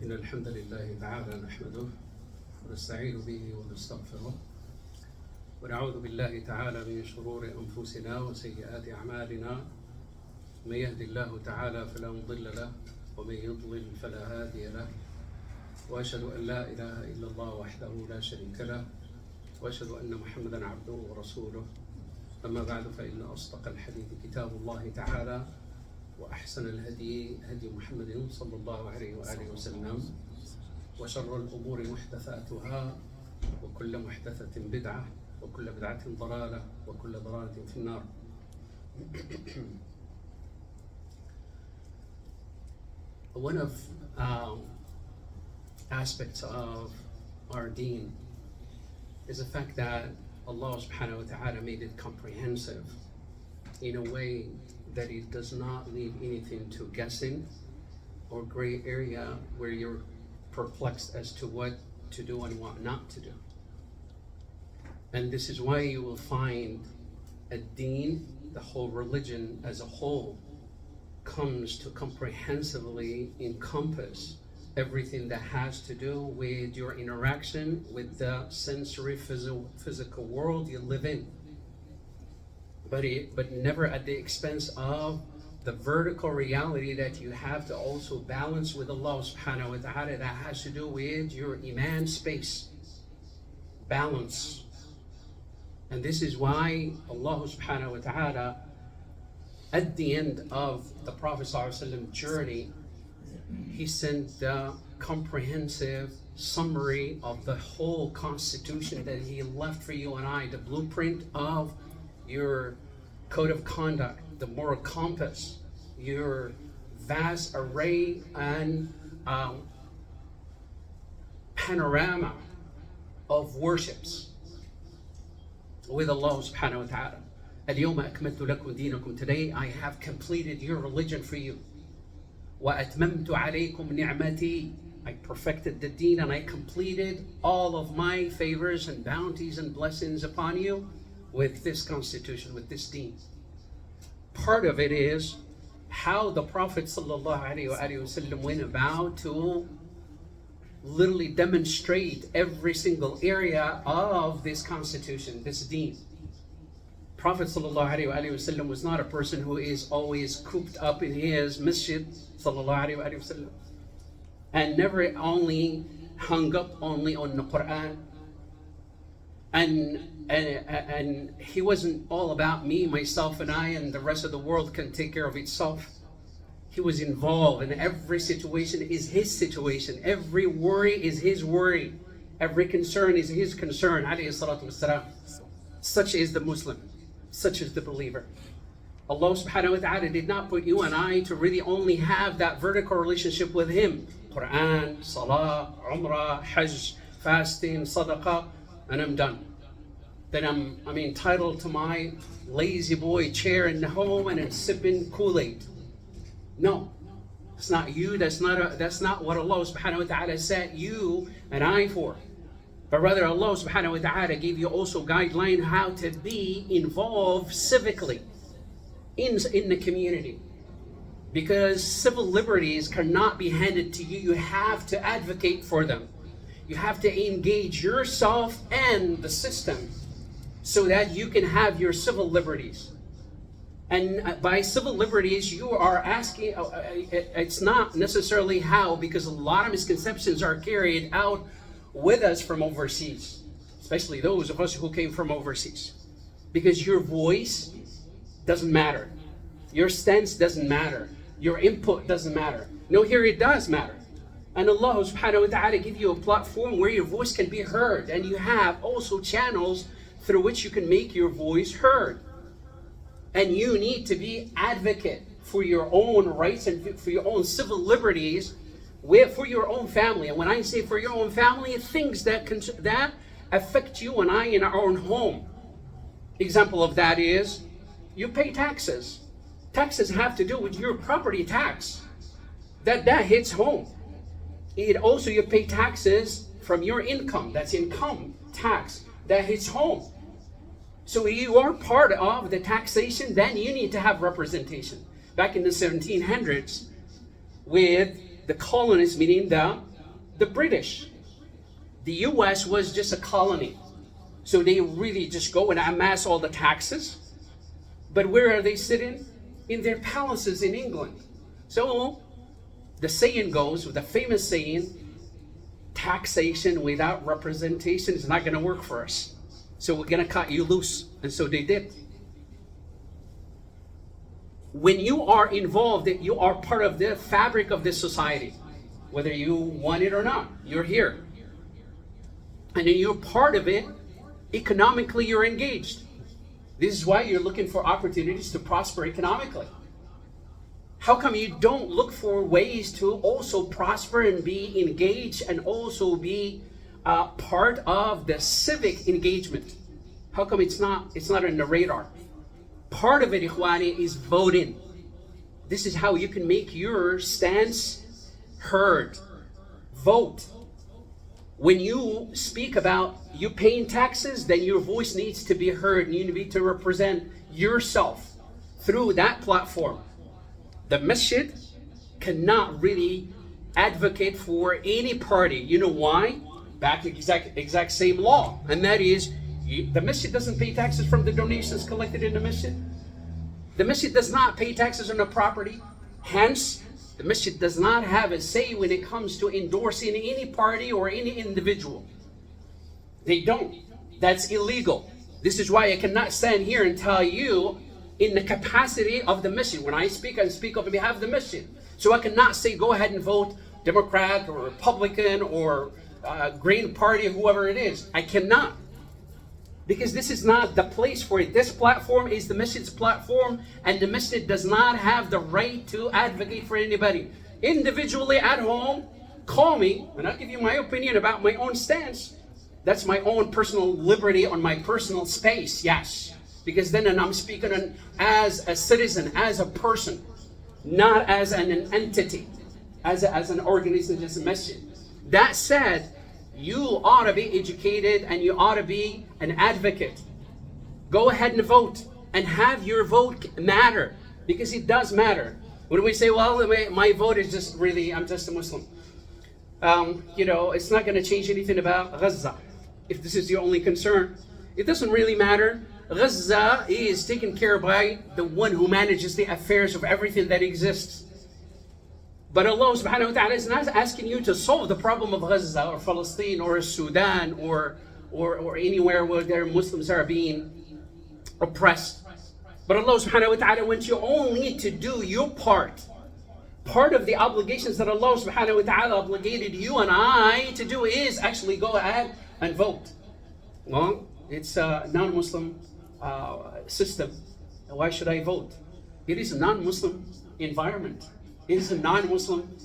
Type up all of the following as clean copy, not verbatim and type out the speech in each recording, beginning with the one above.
إن الحمد لله تعالى نحمده ونستعين به ونستغفره ونعوذ بالله تعالى من شرور أنفسنا وسيئات أعمالنا. من يهد الله تعالى فلا مضل له ومن يضلل فلا هادي له، وأشهد أن لا إله إلا الله وحده لا شريك له، وأشهد أن محمدا عبده ورسوله. أما بعد، فإن أصدق الحديث كتاب الله تعالى، وأحسن الهدي هدي محمد صلى الله عليه وآله وسلم، وشر الأمور محدثاتها، وكل محدثة بدعة، وكل بدعة ضلالة، وكل ضلالة في النار. One of aspects of our deen is the fact that Allah subhanahu wa ta'ala made it comprehensive in a way that it does not leave anything to guessing or gray area where you're perplexed as to what to do and what not to do. And this is why you will find a deen, the whole religion as a whole, comes to comprehensively encompass everything that has to do with your interaction with the sensory physical world you live in. But never at the expense of the vertical reality that you have to also balance with Allah subhanahu wa ta'ala, that has to do with your iman space, balance. And this is why Allah subhanahu wa ta'ala, at the end of the Prophet ﷺ journey, he sent the comprehensive summary of the whole constitution that he left for you and I, the blueprint of your code of conduct, the moral compass, your vast array and panorama of worships with Allah subhanahu wa ta'ala. اليوم أكملت لكم دينكم. Today I have completed your religion for you. وأتممت عليكم نعمتي. I perfected the deen and I completed all of my favors and bounties and blessings upon you with this constitution, with this deen. Part of it is how the Prophet ﷺ went about to literally demonstrate every single area of this constitution, this deen. Prophet ﷺ was not a person who is always cooped up in his masjid ﷺ, and never only hung up only on the Quran. And he wasn't all about me, myself, and I, and the rest of the world can take care of itself. He was involved in every situation is his situation. Every worry is his worry. Every concern is his concern. Alayhi salatu wassalam. Such is the Muslim. Such is the believer. Allah subhanahu wa ta'ala did not put you and I to really only have that vertical relationship with him. Quran, Salah, Umrah, Hajj, fasting, Sadaqah, and I'm done. Then I'm entitled to my lazy boy chair in the home and I'm sipping Kool-Aid. No, it's not you. That's not what Allah subhanahu wa ta'ala set you and I for. But rather Allah subhanahu wa ta'ala gave you also guideline how to be involved civically in the community. Because civil liberties cannot be handed to you. You have to advocate for them. You have to engage yourself and the system so that you can have your civil liberties. And by civil liberties, you are asking, it's not necessarily how, because a lot of misconceptions are carried out with us from overseas, especially those of us who came from overseas. Because your voice doesn't matter. Your stance doesn't matter. Your input doesn't matter. No, here it does matter. And Allah subhanahu wa ta'ala give you a platform where your voice can be heard. And you have also channels through which you can make your voice heard. And you need to be advocate for your own rights and for your own civil liberties for your own family. And when I say for your own family, things that affect you and I in our own home. Example of that is you pay taxes. Taxes have to do with your property tax. That hits home. It also, you pay taxes from your income. That's income tax. That hits home. So you are part of the taxation, then you need to have representation. Back in the 1700s, with the colonists, meaning the British, the US was just a colony. So they really just go and amass all the taxes. But where are they sitting? In their palaces in England. So the saying goes, the famous saying, taxation without representation is not going to work for us. So we're going to cut you loose. And so they did. When you are involved, you are part of the fabric of this society. Whether you want it or not, you're here. And then you're part of it. Economically, you're engaged. This is why you're looking for opportunities to prosper economically. How come you don't look for ways to also prosper and be engaged and also be part of the civic engagement? How come it's not on the radar? Part of it, Ikhwani, is voting. This is how you can make your stance heard. Vote. When you speak about you paying taxes, then your voice needs to be heard. You need to represent yourself through that platform. The masjid cannot really advocate for any party. You know why? Back to exact same law. And that is, the masjid doesn't pay taxes from the donations collected in the masjid. The masjid does not pay taxes on the property. Hence, the masjid does not have a say when it comes to endorsing any party or any individual. They don't. That's illegal. This is why I cannot stand here and tell you in the capacity of the masjid. When I speak on behalf of the masjid. So I cannot say go ahead and vote Democrat or Republican or Green Party, whoever it is. I cannot. Because this is not the place for it. This platform is the masjid's platform, and the masjid does not have the right to advocate for anybody. Individually at home, call me and I'll give you my opinion about my own stance. That's my own personal liberty on my personal space, yes. Because then I'm speaking as a citizen, as a person, not as an entity, as an organization, as a masjid. That said, you ought to be educated and you ought to be an advocate. Go ahead and vote and have your vote matter, because it does matter. When we say, well, my vote is just really, I'm just a Muslim. It's not going to change anything about Gaza. If this is your only concern, it doesn't really matter. Gaza is taken care of by the one who manages the affairs of everything that exists. But Allah subhanahu wa ta'ala is not asking you to solve the problem of Gaza or Palestine or Sudan or anywhere where their Muslims are being oppressed. But Allah subhanahu wa ta'ala wants you only to do your part. Part of the obligations that Allah subhanahu wa ta'ala obligated you and I to do is actually go ahead and vote. Well, it's a non-Muslim system. Why should I vote? It is a non-Muslim environment. It is a non-Muslim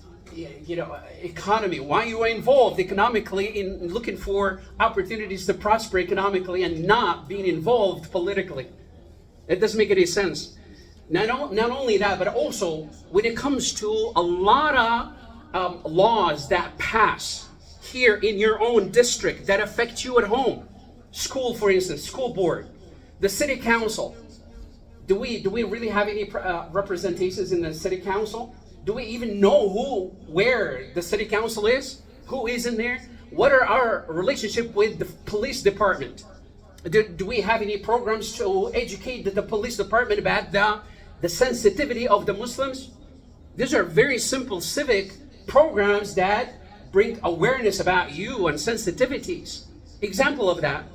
economy. Why you are involved economically in looking for opportunities to prosper economically and not being involved politically? It doesn't make any sense. Not only that, but also when it comes to a lot of laws that pass here in your own district that affect you at home. School, for instance, school board, the city council. Do we really have any representations in the city council? Do we even know where the city council is? Who is in there? What are our relationship with the police department? Do we have any programs to educate the police department about the sensitivity of the Muslims? These are very simple civic programs that bring awareness about you and sensitivities. Example of that,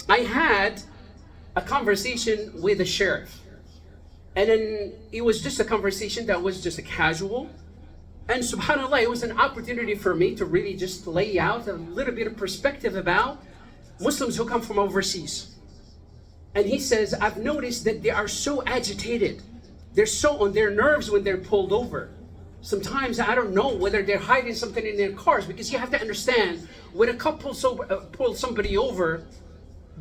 I had a conversation with a sheriff. And then it was just a conversation that was just a casual. And subhanAllah, it was an opportunity for me to really just lay out a little bit of perspective about Muslims who come from overseas. And he says, I've noticed that they are so agitated. They're so on their nerves when they're pulled over. Sometimes I don't know whether they're hiding something in their cars, because you have to understand, when a couple pull somebody over,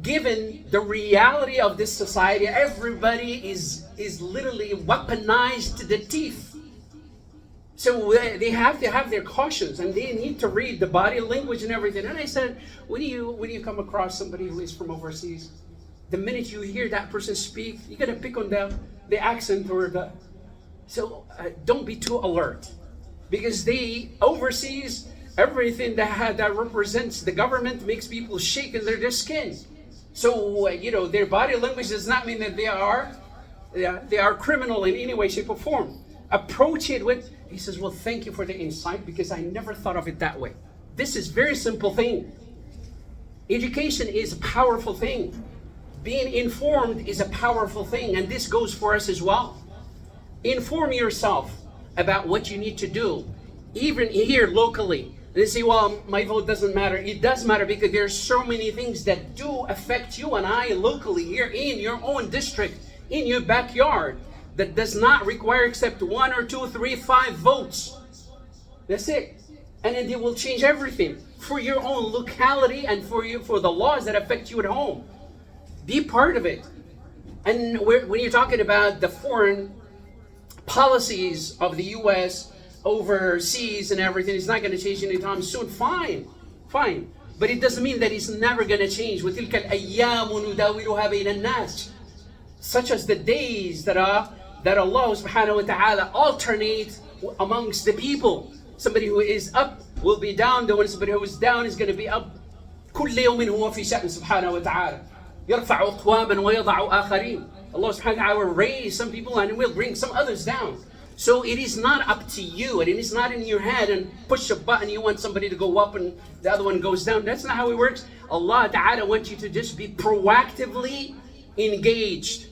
given the reality of this society, everybody is literally weaponized to the teeth. So they have to have their cautions, and they need to read the body language and everything. And I said, when you come across somebody who is from overseas, the minute you hear that person speak, you're gonna pick on the accent or the. So don't be too alert, because they overseas everything that represents the government makes people shake in their skin. So their body language does not mean that they are criminal in any way, shape, or form. Approach it with, he says, well, thank you for the insight, because I never thought of it that way. This is very simple thing. Education is a powerful thing. Being informed is a powerful thing, and this goes for us as well. Inform yourself about what you need to do, even here locally. They say, well, my vote doesn't matter. It does matter, because there are so many things that do affect you and I locally here in your own district, in your backyard, that does not require except 1 or 2, 3, 5 votes. That's it. And then they will change everything for your own locality and for the laws that affect you at home. Be part of it. And when you're talking about the foreign policies of the U.S. overseas and everything, it's not going to change anytime soon. Fine. But it doesn't mean that it's never going to change. وَتِلْكَ الْأَيَّامُ نُدَاوِلُهَا بَيْنَ النَّاسِ. Such as the days that Allah subhanahu wa ta'ala alternate amongst the people. Somebody who is up will be down. Somebody who is down is going to be up. كل يوم هو في شأن سبحانه وتعالى. يرفع أقواما ويضع آخرين. Allah subhanahu wa ta'ala will raise some people and will bring some others down. So it is not up to you, and it is not in your head and push a button, you want somebody to go up and the other one goes down. That's not how it works. Allah ta'ala wants you to just be proactively engaged.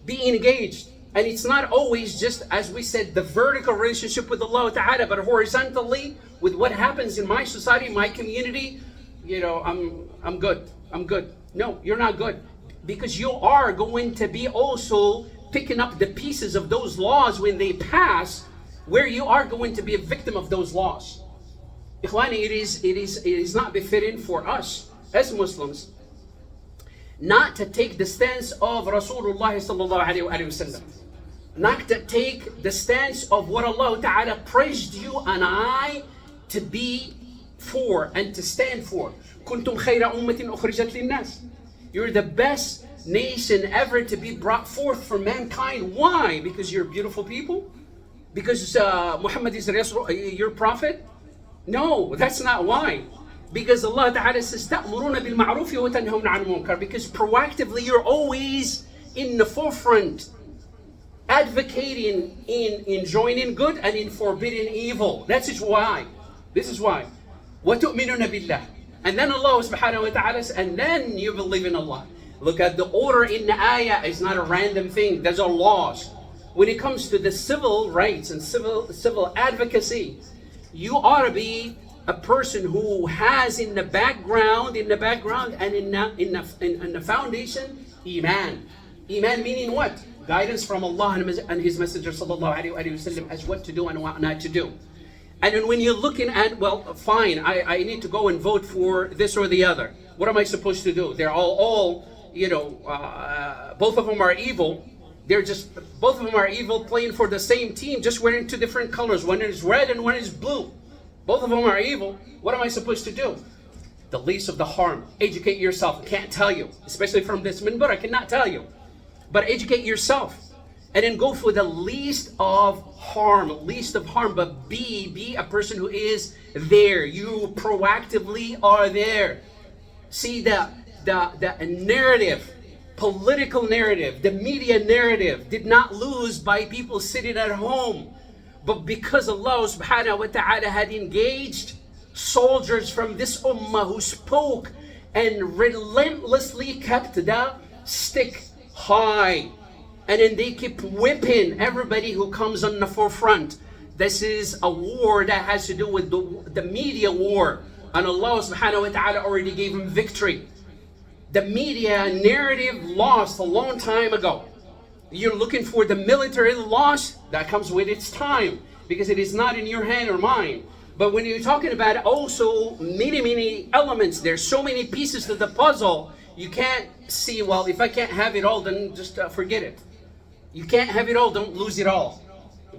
Be engaged. And it's not always just, as we said, the vertical relationship with Allah ta'ala, but horizontally with what happens in my society, my community. I'm good. No, you're not good. Because you are going to be also picking up the pieces of those laws when they pass, where you are going to be a victim of those laws. Ikhwani, it is not befitting for us as Muslims not to take the stance of Rasulullah sallallahu alaihi wasallam. Not to take the stance of what Allah Ta'ala praised you and I to be for and to stand for. كنتم خير أمة أخرجت للناس. You're the best nation ever to be brought forth for mankind. Why? Because you're beautiful people? Because Muhammad is your prophet? No, that's not why. Because Allah Ta'ala says, تَأْمُرُونَ بِالْمَعْرُوفِ وَتَنْهَوْنَ عَنِ الْمُنكَرِ. Because proactively you're always in the forefront, advocating in enjoining good and in forbidding evil. That's why. This is why. وَتُؤْمِنُونَ بِاللَّهِ. And then Allah subhanahu wa ta'ala says, and then you believe in Allah. Look at the order in the ayah. It's not a random thing. There's are laws. When it comes to the civil rights and civil advocacy, you ought to be a person who has in the background and in the foundation, Iman. Iman meaning what? Guidance from Allah and His Messenger sallallahu alaihi wasallam as what to do and what not to do. And then when you're looking at, well, fine, I need to go and vote for this or the other. What am I supposed to do? They're all both of them are evil. Both of them are evil, playing for the same team, just wearing two different colors. One is red and one is blue. Both of them are evil. What am I supposed to do? The least of the harm. Educate yourself. I can't tell you, especially from this minbar, I cannot tell you. But educate yourself. And then go for the least of harm, but be a person who is there. You proactively are there. See the narrative, political narrative, the media narrative did not lose by people sitting at home, but because Allah subhanahu wa ta'ala had engaged soldiers from this ummah who spoke and relentlessly kept the stick high. And then they keep whipping everybody who comes on the forefront. This is a war that has to do with the media war. And Allah subhanahu wa ta'ala already gave him victory. The media narrative lost a long time ago. You're looking for the military loss, that comes with its time, because it is not in your hand or mine. But when you're talking about also many elements, there's so many pieces to the puzzle, you can't see, well, if I can't have it all, then just forget it. You can't have it all, don't lose it all.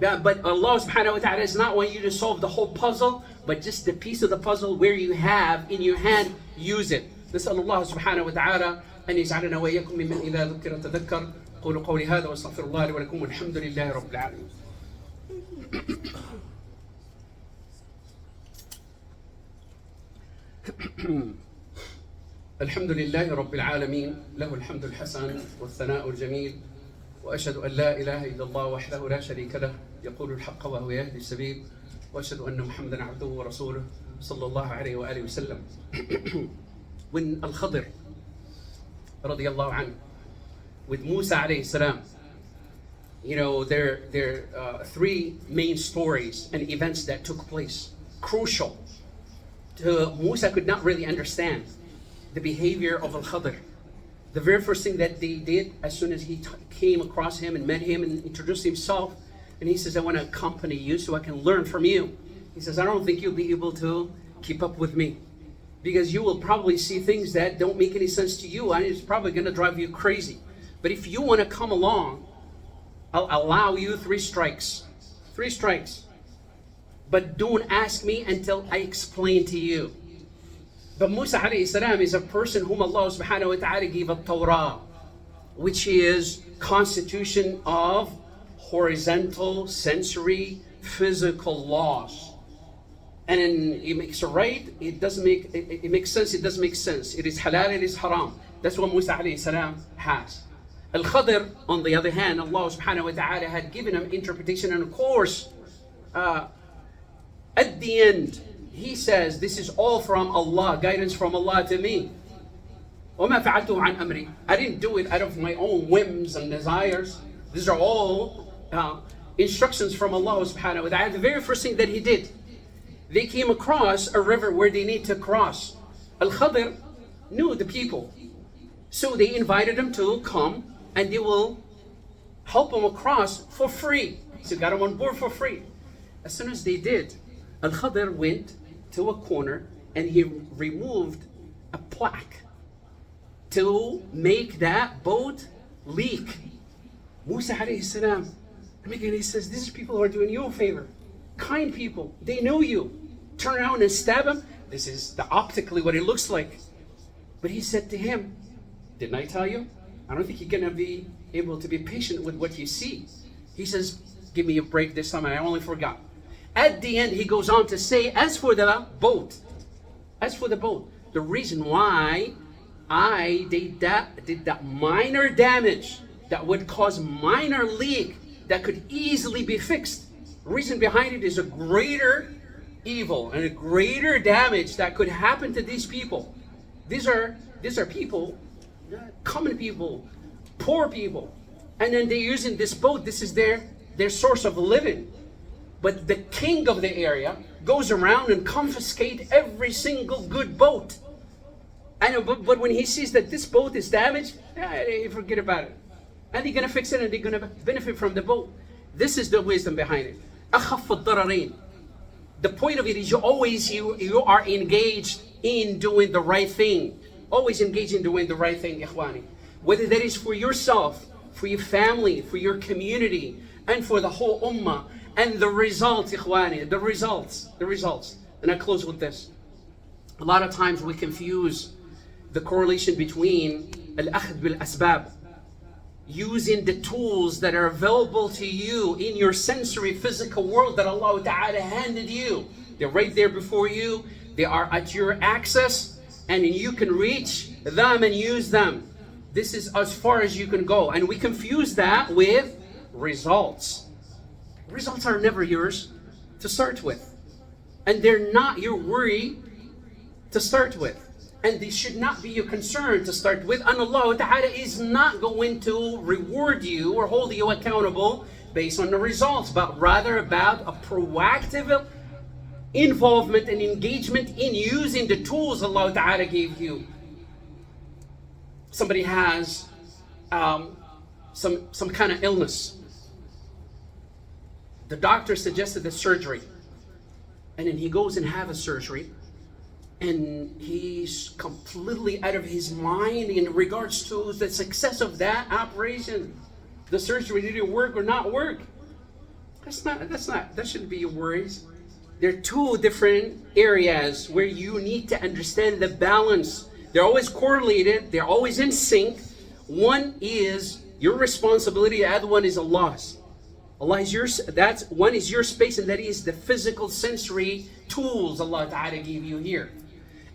But Allah subhanahu wa ta'ala does not want you to solve the whole puzzle, but just the piece of the puzzle where you have in your hand, use it. نسأل الله سبحانه وتعالى أن يجعلنا وإياكم ممن إذا ذكر تذكر. قولوا قولي هذا واستغفر الله لي ولكم والحمد لله رب العالمين. الحمد لله رب العالمين، له الحمد الحسن والثناء الجميل، وأشهد أن لا إله إلا الله وحده لا شريك له يقول الحق وهو يهدي السبيل، وأشهد أن محمدا عبده ورسوله صلى الله عليه وآله وسلم. When Al-Khadr radiyallahu anhu with Musa alayhi salam, you know, there are three main stories and events that took place, crucial. Musa could not really understand the behavior of Al-Khadr. The very first thing that they did, as soon as he came across him and met him and introduced himself, and he says, I want to accompany you so I can learn from you. He says, I don't think you'll be able to keep up with me, because you will probably see things that don't make any sense to you, and it's probably going to drive you crazy. But if you want to come along, I'll allow you 3 strikes. 3 strikes. But don't ask me until I explain to you. But Musa alayhi salam is a person whom Allah subhanahu wa ta'ala gave a Torah, which is constitution of horizontal, sensory, physical laws. And then it makes it right, it doesn't make, it makes sense, it doesn't make sense. It is halal, it is haram. That's what Musa alayhi salam has. Al-Khadr, on the other hand, Allah subhanahu wa ta'ala had given him interpretation, and of course, at the end, he says, this is all from Allah, guidance from Allah to me. وَمَا فَعَلْتُهُ عَنْ أَمْرِي. I didn't do it out of my own whims and desires. These are all instructions from Allah subhanahu wa ta'ala. The very first thing that he did, they came across a river where they need to cross. Al-Khadr knew the people, so they invited him to come and they will help him across for free. So got him on board for free. As soon as they did, Al-Khadr went to a corner and he removed a plaque to make that boat leak. Musa alayhi salam, he says, these people are doing you a favor. Kind people, they know you. Turn around and stab him. This is optically what it looks like. But he said to him, didn't I tell you? I don't think you're going to be able to be patient with what you see. He says, give me a break this time, and I only forgot. At the end, he goes on to say, as for the boat, the reason why I did that minor damage that would cause minor leak that could easily be fixed. The reason behind it is a greater evil and a greater damage that could happen to these people. These are people, common people, poor people, and then they're using this boat. This is their source of living. But the king of the area goes around and confiscates every single good boat. But when he sees that this boat is damaged, forget about it. And they're going to fix it and they're going to benefit from the boat. This is the wisdom behind it. أخف الضررين. The point of it is you are engaged in doing the right thing. Always engaged in doing the right thing, ikhwani. Whether that is for yourself, for your family, for your community, and for the whole ummah. And the results, ikhwani, the results. And I close with this. A lot of times we confuse the correlation between al-akhd bil-asbab, using the tools that are available to you in your sensory physical world that Allah Ta'ala handed you. They're right there before you. They are at your access, and you can reach them and use them. This is as far as you can go. And we confuse that with results. Results are never yours to start with. And they're not your worry to start with. And they should not be your concern to start with. And Allah Ta'ala is not going to reward you or hold you accountable based on the results, but rather about a proactive involvement and engagement in using the tools Allah Ta'ala gave you. Somebody has some kind of illness. The doctor suggested the surgery, and then he goes and have a surgery, and he's completely out of his mind in regards to the success of that operation. The surgery, did it work or not work? That shouldn't be your worries. There are two different areas where you need to understand the balance. They're always correlated. They're always in sync. One is your responsibility. The other one is Allah's. Allah is yours. That's one is your space, and that is the physical sensory tools Allah Ta'ala gave you here.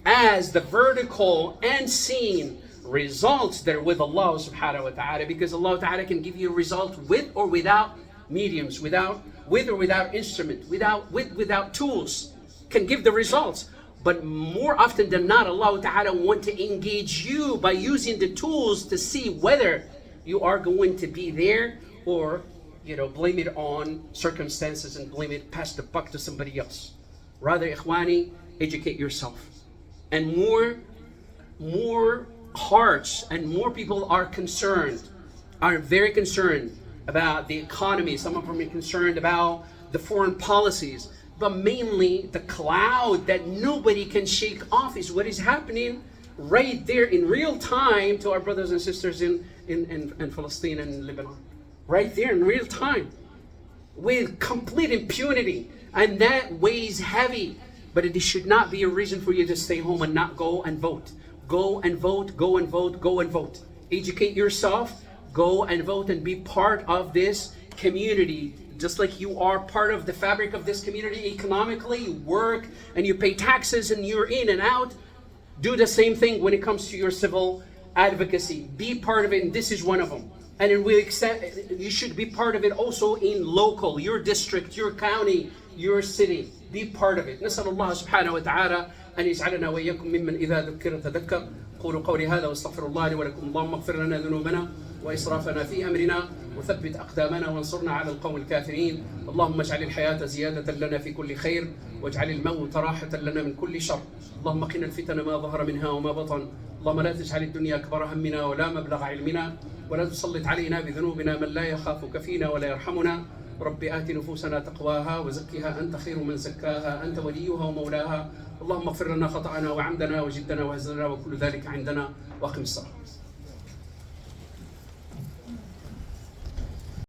As the vertical and seen results that are with Allah Subhanahu wa Ta'ala, because Allah Ta'ala can give you a result with or without mediums, with or without instrument, without tools, can give the results. But more often than not, Allah Ta'ala want to engage you by using the tools to see whether you are going to be there, or blame it on circumstances and pass the buck to somebody else. Rather, ikhwani, educate yourself. And more hearts and more people are very concerned about the economy. Some of them are concerned about the foreign policies. But mainly the cloud that nobody can shake off is what is happening right there in real time to our brothers and sisters in Palestine and Lebanon. Right there in real time, with complete impunity. And that weighs heavy. But it should not be a reason for you to stay home and not go and vote. Go and vote, go and vote, go and vote. Educate yourself, go and vote, and be part of this community. Just like you are part of the fabric of this community economically, you work and you pay taxes and you're in and out. Do the same thing when it comes to your civil advocacy. Be part of it, and this is one of them. And you should be part of it also in local, your district, your county, your city. Be part of it. نسأل الله سبحانه وتعالى أن يجعلنا وإياكم ممن إذا ذكر تذكر. قولوا قولي هذا واستغفر الله لي ولكم. اللهم اغفر لنا ذنوبنا وإسرافنا في أمرنا وثبت أقدامنا وانصرنا على القوم الكافرين. اللهم اجعل الحياة زيادة لنا في كل خير واجعل الموت راحة لنا من كل شر. اللهم قنا الفتن ما ظهر منها وما بطن. اللهم لا تجعل الدنيا أكبر همنا ولا مبلغ علمنا ولا تسلط علينا بذنوبنا من لا يخافك فينا ولا يرحمنا. رب آت نفوسنا تقواها وزكها أنت خير من زكاها أنت وليها ومولاها. اللهم اغفر لنا خطأنا وعمدنا وجدنا وهزلنا وكل ذلك عندنا وأقم الصلاة.